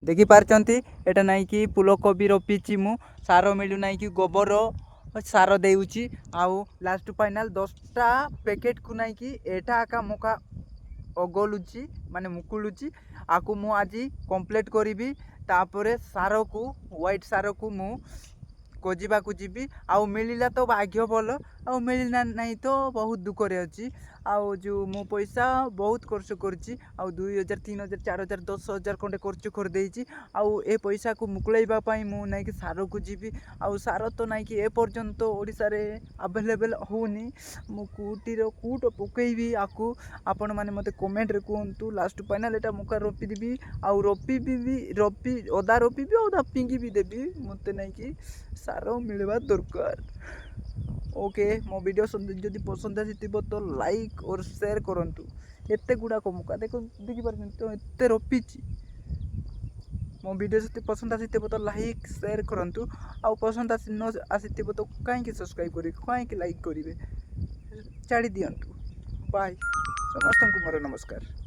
देखिपारचंती एटा नाई कि फूलकोबी रोपीची मु सार मिलू नाई कि गोबर सार देउची आउ लास्ट फाइनाल 10टा पैकेट को नाई कि एटा आका मुका अगलुची माने मुकुलुची आकु मु आज कंप्लीट करी तापरे सार को व्हाइट सार को मु खोजा को जीवी आउ मिलला तो भाग्य भल आउ मिलना नहीं तो बहुत दुख रे अच्छी आउ जो मो पैसा बहुत खर्च करुच्ची आउ 2000 3000 4000 10,000 खंडे खर्च कर देइची आउ ए पैसा को मुकुलैबा पई मु नाइ कि सार को जीवी आउ सार तो नाइ कि ए पर्यंत ओडिसा रे अवेलेबल होनी मु कुटीर कूट पकेबी आकु आपण माने मते कमेंट रे कहंतु लास्ट फाइनल एटा मुका रोपी देबी आउ रोपी ओदा रोपी ओदा पिंगी भी देबी मते नाइ कि सार मिलवा दरकार। ओके मो वीडियो जदि पसंद आसी तो लाइक और शेयर करंतु एते गुड़ाक मुका देखि पारछन तो एते रोपीची मो वीडियो जदि पसंद आसी तो लाइक शेयर करंतु आ पसंद आसी न आसी तो कहीं सब्सक्राइब करी कहीं लाइक करेंगे छाड़ी दिंतु बाय समस्त को मोर नमस्कार।